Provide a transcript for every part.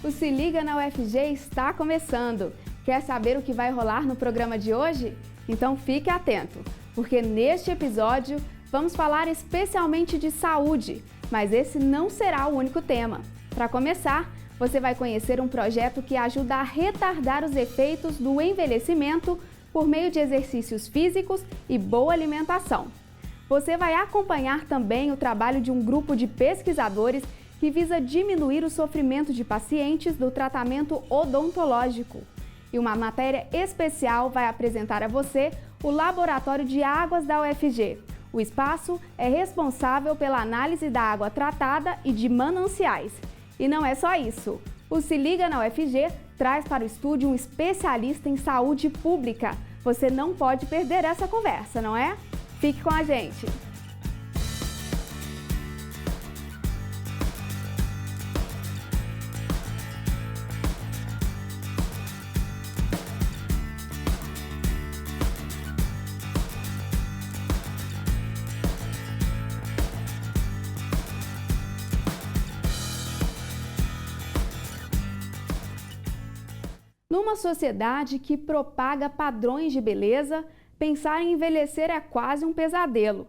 O Se Liga na UFG está começando. Quer saber o que vai rolar no programa de hoje? Então fique atento, porque neste episódio vamos falar especialmente de saúde, mas esse não será o único tema. Para começar, você vai conhecer um projeto que ajuda a retardar os efeitos do envelhecimento por meio de exercícios físicos e boa alimentação. Você vai acompanhar também o trabalho de um grupo de pesquisadores que visa diminuir o sofrimento de pacientes do tratamento odontológico. E uma matéria especial vai apresentar a você o Laboratório de Águas da UFG. O espaço é responsável pela análise da água tratada e de mananciais. E não é só isso. O Se Liga na UFG traz para o estúdio um especialista em saúde pública. Você não pode perder essa conversa, não é? Fique com a gente! Numa sociedade que propaga padrões de beleza, pensar em envelhecer é quase um pesadelo.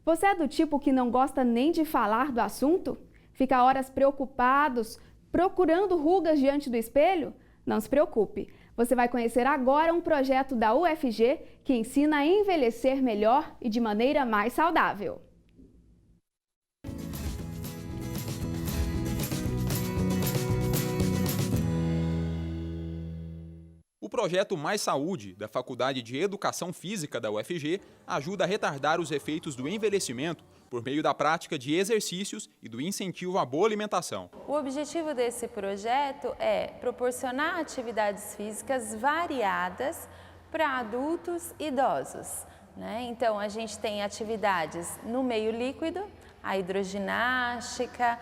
Você é do tipo que não gosta nem de falar do assunto? Fica horas preocupados, procurando rugas diante do espelho? Não se preocupe, você vai conhecer agora um projeto da UFG que ensina a envelhecer melhor e de maneira mais saudável. O projeto Mais Saúde, da Faculdade de Educação Física da UFG, ajuda a retardar os efeitos do envelhecimento por meio da prática de exercícios e do incentivo à boa alimentação. O objetivo desse projeto é proporcionar atividades físicas variadas para adultos e idosos, né? Então, a gente tem atividades no meio líquido, a hidroginástica,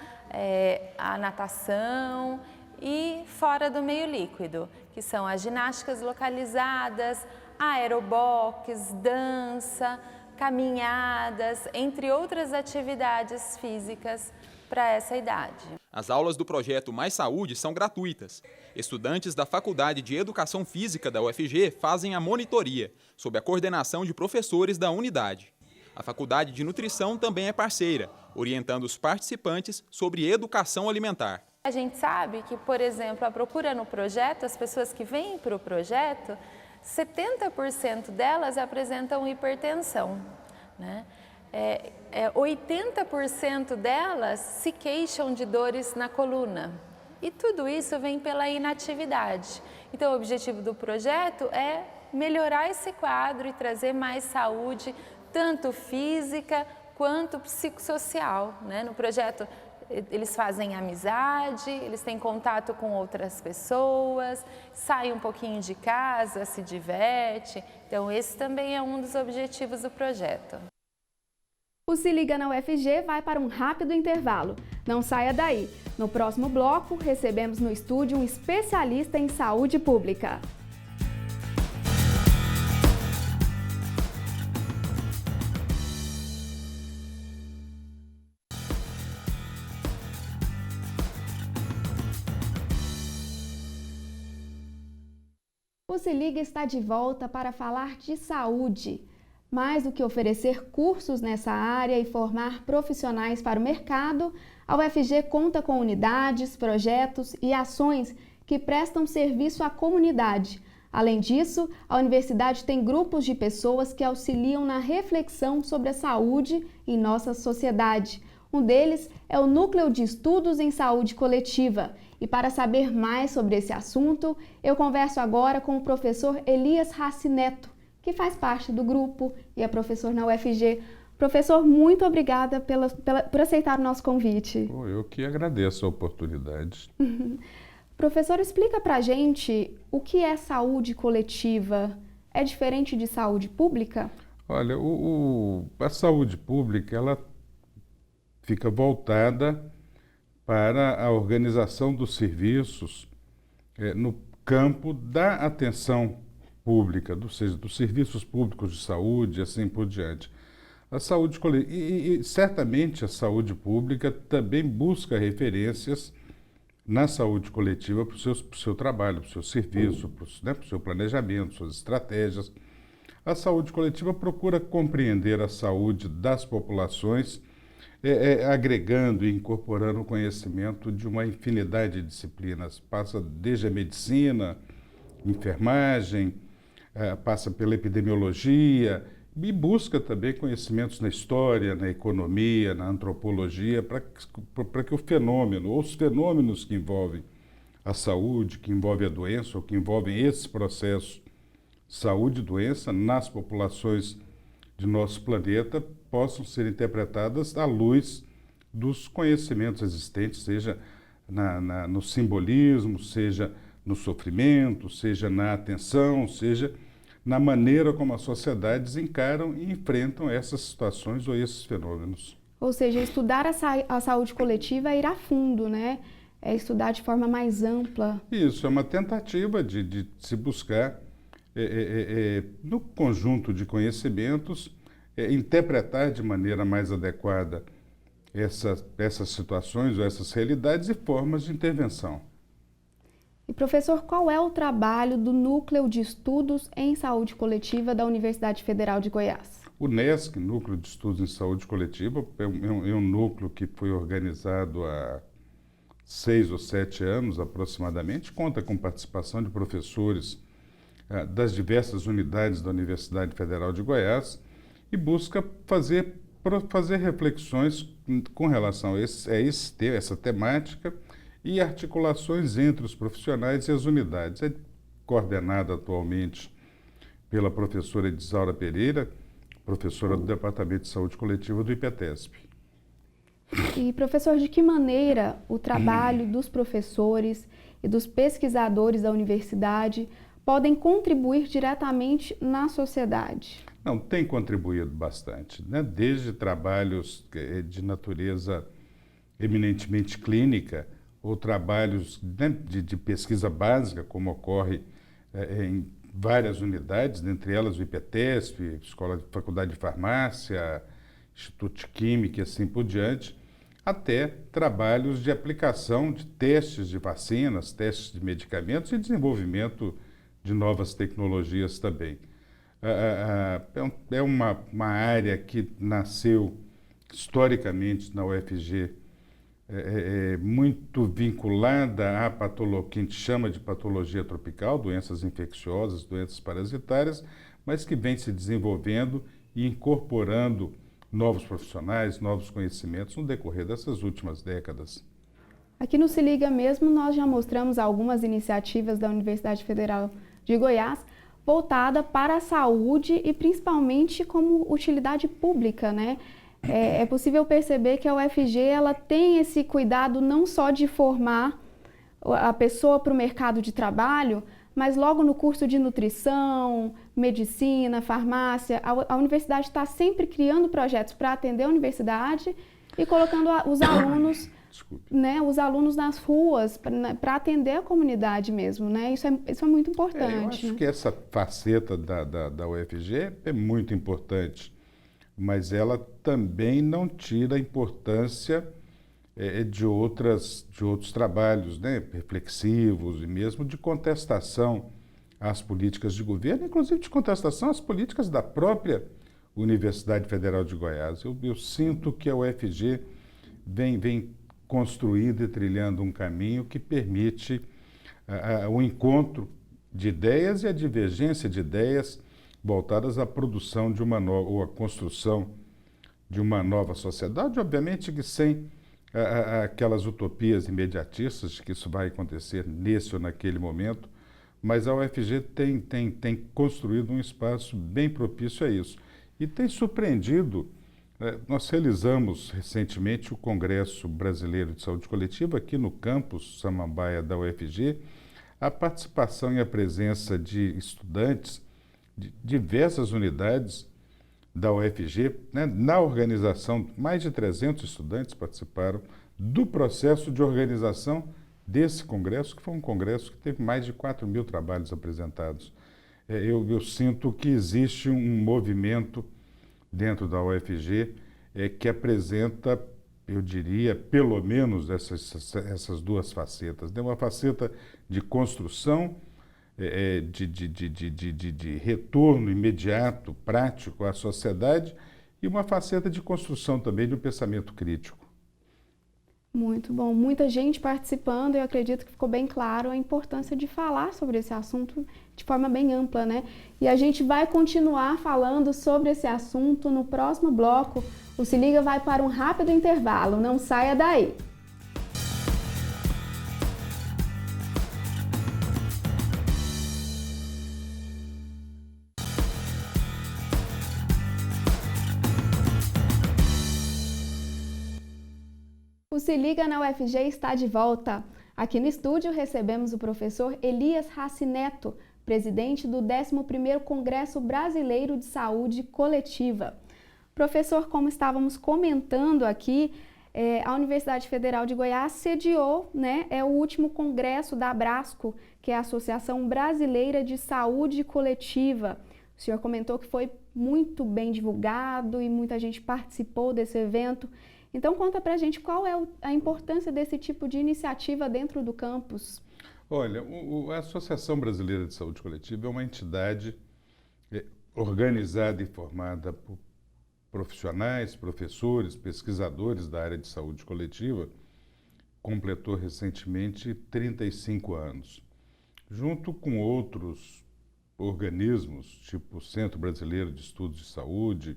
a natação, e fora do meio líquido, que são as ginásticas localizadas, aerobox, dança, caminhadas, entre outras atividades físicas para essa idade. As aulas do projeto Mais Saúde são gratuitas. Estudantes da Faculdade de Educação Física da UFG fazem a monitoria, sob a coordenação de professores da unidade. A Faculdade de Nutrição também é parceira, orientando os participantes sobre educação alimentar. A gente sabe que, por exemplo, a procura no projeto, as pessoas que vêm para o projeto, 70% delas apresentam hipertensão, né? 80% delas se queixam de dores na coluna. E tudo isso vem pela inatividade. Então, o objetivo do projeto é melhorar esse quadro e trazer mais saúde, tanto física quanto psicossocial, né? No projeto, eles fazem amizade, eles têm contato com outras pessoas, saem um pouquinho de casa, se diverte. Então, esse também é um dos objetivos do projeto. O Se Liga na UFG vai para um rápido intervalo. Não saia daí. No próximo bloco, recebemos no estúdio um especialista em saúde pública. O Se Liga está de volta para falar de saúde. Mais do que oferecer cursos nessa área e formar profissionais para o mercado, a UFG conta com unidades, projetos e ações que prestam serviço à comunidade. Além disso, a universidade tem grupos de pessoas que auxiliam na reflexão sobre a saúde em nossa sociedade. Um deles é o Núcleo de Estudos em Saúde Coletiva. E para saber mais sobre esse assunto, eu converso agora com o professor Elias Racineto, que faz parte do grupo e é professor na UFG. Professor, muito obrigada por aceitar o nosso convite. Eu que agradeço a oportunidade. Professor, explica pra gente o que é saúde coletiva. É diferente de saúde pública? Olha, a saúde pública, ela fica voltada para a organização dos serviços no campo da atenção pública, ou seja, dos serviços públicos de saúde e assim por diante. A saúde coletiva, e certamente a saúde pública também busca referências na saúde coletiva para o seu trabalho, para o seu serviço, para o seu planejamento, suas estratégias. A saúde coletiva procura compreender a saúde das populações, agregando e incorporando o conhecimento de uma infinidade de disciplinas. Passa desde a medicina, enfermagem, passa pela epidemiologia e busca também conhecimentos na história, na economia, na antropologia, para que o fenômeno, ou os fenômenos que envolvem a saúde, que envolvem a doença, ou que envolvem esse processo saúde e doença nas populações de nosso planeta, possam ser interpretadas à luz dos conhecimentos existentes, seja no simbolismo, seja no sofrimento, seja na atenção, seja na maneira como as sociedades encaram e enfrentam essas situações ou esses fenômenos. Ou seja, estudar a saúde coletiva é ir a fundo, né? É estudar de forma mais ampla. Isso, é uma tentativa de se buscar, no conjunto de conhecimentos, interpretar de maneira mais adequada essas situações ou essas realidades e formas de intervenção. E, professor, qual é o trabalho do Núcleo de Estudos em Saúde Coletiva da Universidade Federal de Goiás? O NESC, Núcleo de Estudos em Saúde Coletiva, é um núcleo que foi organizado há 6 ou 7 anos aproximadamente, conta com participação de professores das diversas unidades da Universidade Federal de Goiás e busca fazer reflexões com relação a essa temática e articulações entre os profissionais e as unidades. É coordenada atualmente pela professora Edisaura Pereira, professora do Departamento de Saúde Coletiva do IPETESP. E, professor, de que maneira o trabalho dos professores e dos pesquisadores da universidade podem contribuir diretamente na sociedade? Não, tem contribuído bastante, né? Desde trabalhos de natureza eminentemente clínica, ou trabalhos, né, de pesquisa básica, como ocorre em várias unidades, dentre elas o IPETESP, Faculdade de Farmácia, Instituto de Química e assim por diante, até trabalhos de aplicação de testes de vacinas, testes de medicamentos e desenvolvimento de novas tecnologias também. É uma área que nasceu historicamente na UFG, muito vinculada à patologia, que a gente chama de patologia tropical, doenças infecciosas, doenças parasitárias, mas que vem se desenvolvendo e incorporando novos profissionais, novos conhecimentos no decorrer dessas últimas décadas. Aqui no Se Liga Mesmo, nós já mostramos algumas iniciativas da Universidade Federal de Goiás voltada para a saúde e principalmente como utilidade pública, né? É possível perceber que a UFG ela tem esse cuidado não só de formar a pessoa para o mercado de trabalho, mas logo no curso de nutrição, medicina, farmácia, a universidade está sempre criando projetos para atender a universidade e colocando os alunos, né, os alunos nas ruas para atender a comunidade mesmo, né? Isso é muito importante. Eu acho que essa faceta da UFG é muito importante, mas ela também não tira a importância de outros trabalhos, né, reflexivos e mesmo de contestação às políticas de governo, inclusive de contestação às políticas da própria Universidade Federal de Goiás. Eu sinto que a UFG vem construindo e trilhando um caminho que permite o encontro de ideias e a divergência de ideias voltadas à produção de ou à construção de uma nova sociedade, obviamente que sem aquelas utopias imediatistas de que isso vai acontecer nesse ou naquele momento, mas a UFG tem construído um espaço bem propício a isso. E tem surpreendido, nós realizamos recentemente o Congresso Brasileiro de Saúde Coletiva aqui no campus Samambaia da UFG, a participação e a presença de estudantes de diversas unidades da UFG, né, na organização, mais de 300 estudantes participaram do processo de organização desse congresso, que foi um congresso que teve mais de 4.000 trabalhos apresentados. Eu sinto que existe um movimento dentro da UFG que apresenta eu diria, pelo menos essas duas facetas, né? Uma faceta de construção, de retorno imediato, prático à sociedade, e uma faceta de construção também de um pensamento crítico. Muito bom, muita gente participando e eu acredito que ficou bem claro a importância de falar sobre esse assunto de forma bem ampla, né? E a gente vai continuar falando sobre esse assunto no próximo bloco. O Se Liga vai para um rápido intervalo, não saia daí! O Se Liga na UFG está de volta. Aqui no estúdio recebemos o professor Elias Racineto, presidente do 11º Congresso Brasileiro de Saúde Coletiva. Professor, como estávamos comentando aqui, a Universidade Federal de Goiás sediou, né, o último congresso da Abrasco, que é a Associação Brasileira de Saúde Coletiva. O senhor comentou que foi muito bem divulgado e muita gente participou desse evento. Então, conta pra gente qual é a importância desse tipo de iniciativa dentro do campus. Olha, a Associação Brasileira de Saúde Coletiva é uma entidade organizada e formada por profissionais, professores, pesquisadores da área de saúde coletiva, completou recentemente 35 anos. Junto com outros organismos, tipo o Centro Brasileiro de Estudos de Saúde,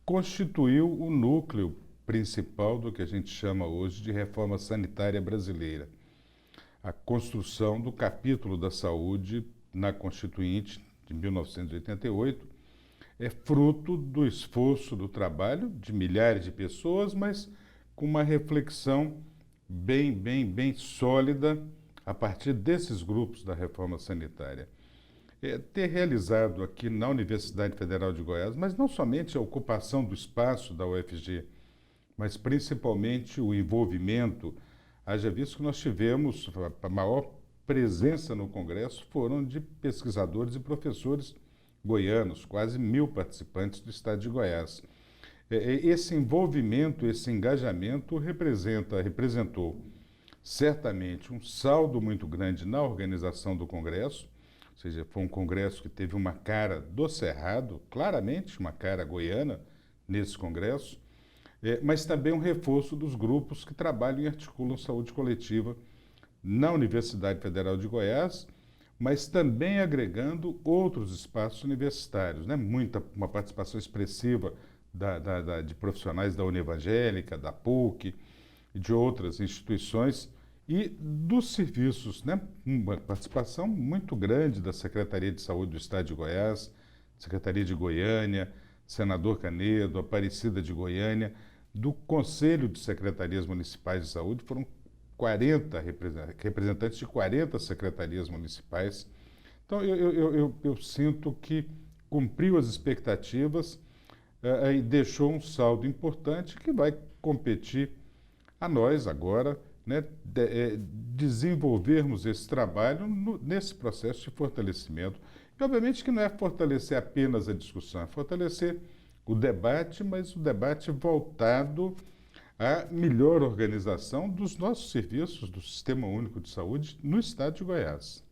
constituiu o núcleo principal do que a gente chama hoje de reforma sanitária brasileira. A construção do capítulo da saúde na Constituinte de 1988 é fruto do esforço, do trabalho de milhares de pessoas, mas com uma reflexão bem sólida a partir desses grupos da reforma sanitária. Ter realizado aqui na Universidade Federal de Goiás, mas não somente a ocupação do espaço da UFG, mas principalmente o envolvimento, haja visto que nós tivemos a maior presença no Congresso foram de pesquisadores e professores goianos, quase 1.000 participantes do estado de Goiás. Esse envolvimento, esse engajamento representou certamente um saldo muito grande na organização do Congresso, ou seja, foi um congresso que teve uma cara do Cerrado, claramente uma cara goiana nesse congresso, mas também um reforço dos grupos que trabalham e articulam saúde coletiva na Universidade Federal de Goiás, mas também agregando outros espaços universitários, né? Uma participação expressiva de profissionais da Univangélica, da PUC e de outras instituições, e dos serviços, né? Uma participação muito grande da Secretaria de Saúde do Estado de Goiás, Secretaria de Goiânia, Senador Canedo, Aparecida de Goiânia, do Conselho de Secretarias Municipais de Saúde, foram 40 representantes de 40 secretarias municipais. Então, eu sinto que cumpriu as expectativas e deixou um saldo importante que vai competir a nós agora, né, desenvolvermos esse trabalho nesse processo de fortalecimento. E, obviamente, que não é fortalecer apenas a discussão, é fortalecer o debate, mas o debate voltado à melhor organização dos nossos serviços do Sistema Único de Saúde no estado de Goiás.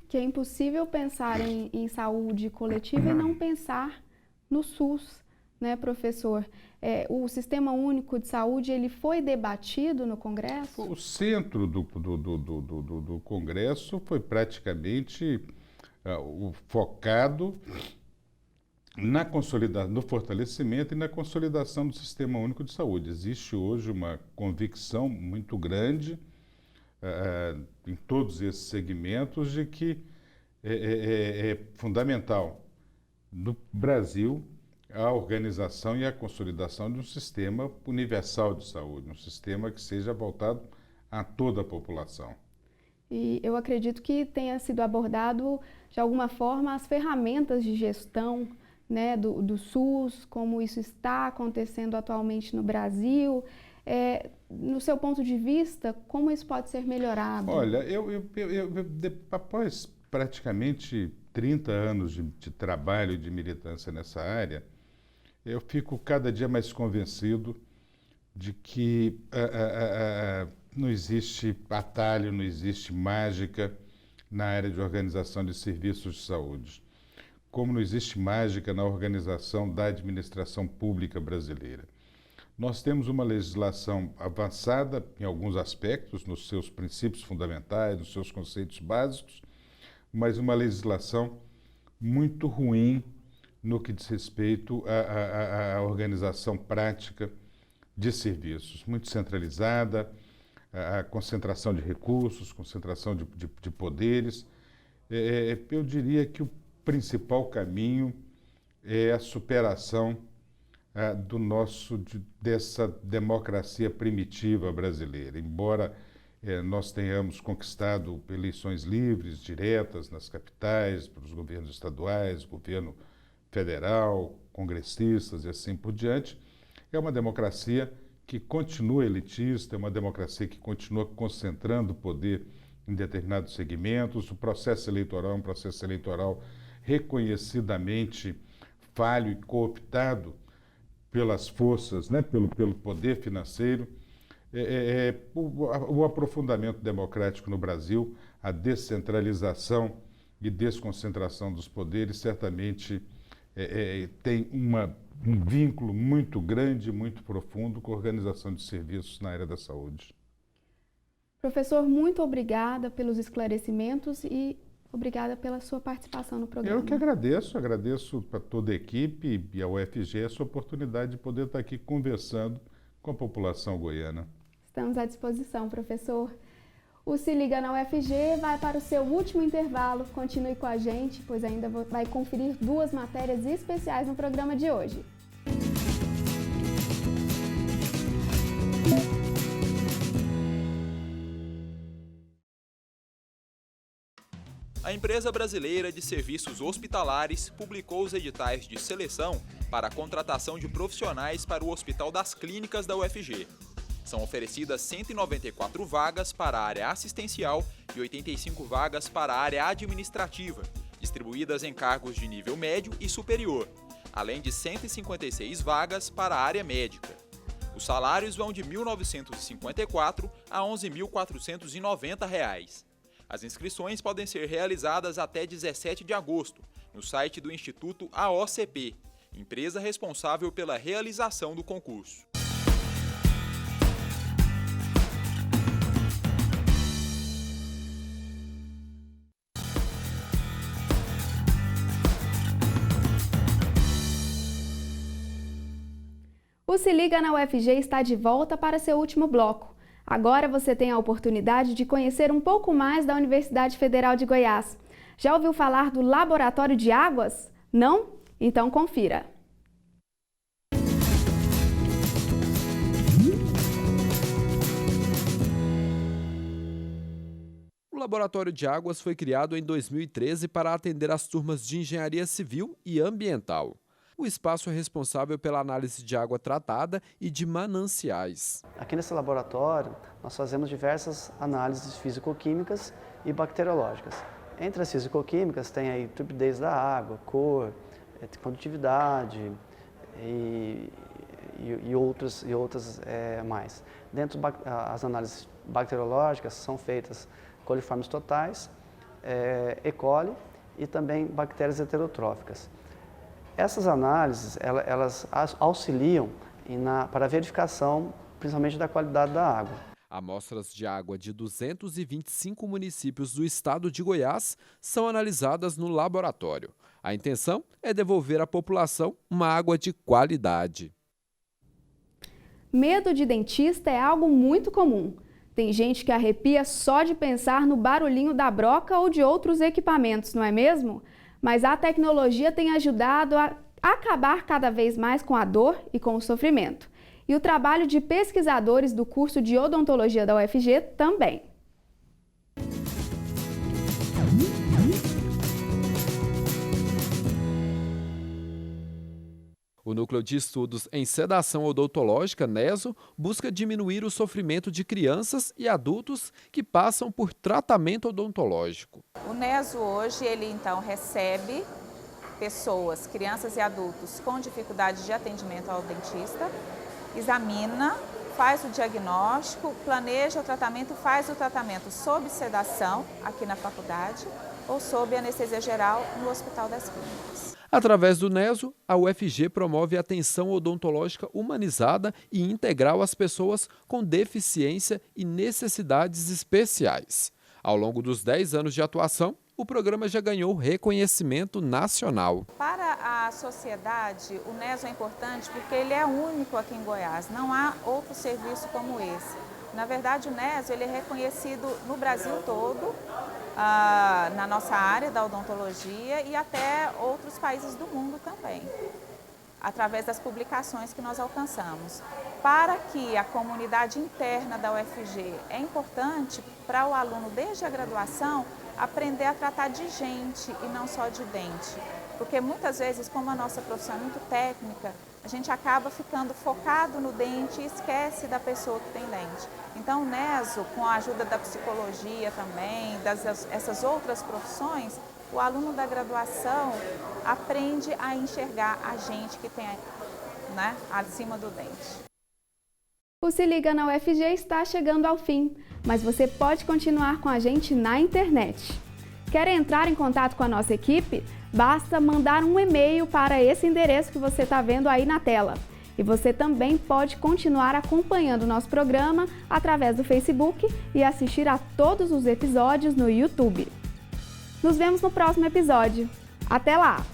Que é impossível pensar em saúde coletiva e não pensar no SUS, né, professor? O Sistema Único de Saúde, ele foi debatido no Congresso? O centro do Congresso foi praticamente focado no fortalecimento e na consolidação do Sistema Único de Saúde. Existe hoje uma convicção muito grande em todos esses segmentos de que é fundamental no Brasil a organização e a consolidação de um sistema universal de saúde, um sistema que seja voltado a toda a população. E eu acredito que tenha sido abordado, de alguma forma, as ferramentas de gestão, né, do SUS, como isso está acontecendo atualmente no Brasil. No seu ponto de vista, como isso pode ser melhorado? Olha, após praticamente 30 anos de trabalho e de militância nessa área, eu fico cada dia mais convencido de que não existe atalho, não existe mágica na área de organização de serviços de saúde, como não existe mágica na organização da administração pública brasileira. Nós temos uma legislação avançada em alguns aspectos, nos seus princípios fundamentais, nos seus conceitos básicos, mas uma legislação muito ruim no que diz respeito à organização prática de serviços, muito centralizada, a concentração de recursos, concentração de poderes. Eu diria que o principal caminho é a superação dessa democracia primitiva brasileira. Embora nós tenhamos conquistado eleições livres, diretas, nas capitais, pelos governos estaduais, governo federal, congressistas e assim por diante, é uma democracia que continua elitista, é uma democracia que continua concentrando poder em determinados segmentos. O processo eleitoral é um processo eleitoral reconhecidamente falho e cooptado pelas forças, né, pelo poder financeiro. O aprofundamento democrático no Brasil, a descentralização e desconcentração dos poderes certamente tem um vínculo muito grande, muito profundo com a organização de serviços na área da saúde. Professor, muito obrigada pelos esclarecimentos e obrigada pela sua participação no programa. Eu que agradeço para toda a equipe e a UFG essa oportunidade de poder estar aqui conversando com a população goiana. Estamos à disposição, professor. O Se Liga na UFG vai para o seu último intervalo. Continue com a gente, pois ainda vai conferir 2 matérias especiais no programa de hoje. A empresa brasileira de serviços hospitalares publicou os editais de seleção para a contratação de profissionais para o Hospital das Clínicas da UFG. São oferecidas 194 vagas para a área assistencial e 85 vagas para a área administrativa, distribuídas em cargos de nível médio e superior, além de 156 vagas para a área médica. Os salários vão de R$ 1.954 a R$ 11.490. As inscrições podem ser realizadas até 17 de agosto, no site do Instituto AOCP, empresa responsável pela realização do concurso. O Se Liga na UFG está de volta para seu último bloco. Agora você tem a oportunidade de conhecer um pouco mais da Universidade Federal de Goiás. Já ouviu falar do Laboratório de Águas? Não? Então confira. O Laboratório de Águas foi criado em 2013 para atender as turmas de Engenharia Civil e Ambiental. O espaço é responsável pela análise de água tratada e de mananciais. Aqui nesse laboratório, nós fazemos diversas análises físico-químicas e bacteriológicas. Entre as físico-químicas tem aí turbidez da água, cor, condutividade e outras mais. Dentro das análises bacteriológicas são feitas coliformes totais, E. coli e também bactérias heterotróficas. Essas análises, elas auxiliam para a verificação, principalmente da qualidade da água. Amostras de água de 225 municípios do estado de Goiás são analisadas no laboratório. A intenção é devolver à população uma água de qualidade. Medo de dentista é algo muito comum. Tem gente que arrepia só de pensar no barulhinho da broca ou de outros equipamentos, não é mesmo? Mas a tecnologia tem ajudado a acabar cada vez mais com a dor e com o sofrimento. E o trabalho de pesquisadores do curso de odontologia da UFG também. O Núcleo de Estudos em Sedação Odontológica, NESO, busca diminuir o sofrimento de crianças e adultos que passam por tratamento odontológico. O NESO hoje, ele então recebe pessoas, crianças e adultos com dificuldade de atendimento ao dentista, examina faz o diagnóstico, planeja o tratamento e faz o tratamento sob sedação aqui na faculdade ou sob anestesia geral no Hospital das Clínicas. Através do NESO, a UFG promove atenção odontológica humanizada e integral às pessoas com deficiência e necessidades especiais. Ao longo dos 10 anos de atuação, o programa já ganhou reconhecimento nacional. Para a sociedade, o NESO é importante porque ele é único aqui em Goiás, não há outro serviço como esse. Na verdade, o NESO ele é reconhecido no Brasil todo, na nossa área da odontologia e até outros países do mundo também, através das publicações que nós alcançamos. Para que a comunidade interna da UFG é importante para o aluno desde a graduação aprender a tratar de gente e não só de dente, porque muitas vezes, como a nossa profissão é muito técnica, a gente acaba ficando focado no dente e esquece da pessoa que tem dente. Então o NESO, com a ajuda da psicologia também, essas outras profissões, o aluno da graduação aprende a enxergar a gente que tem, né, acima do dente. O Se Liga na UFG está chegando ao fim, mas você pode continuar com a gente na internet. Quer entrar em contato com a nossa equipe? Basta mandar um e-mail para esse endereço que você está vendo aí na tela. E você também pode continuar acompanhando o nosso programa através do Facebook e assistir a todos os episódios no YouTube. Nos vemos no próximo episódio. Até lá!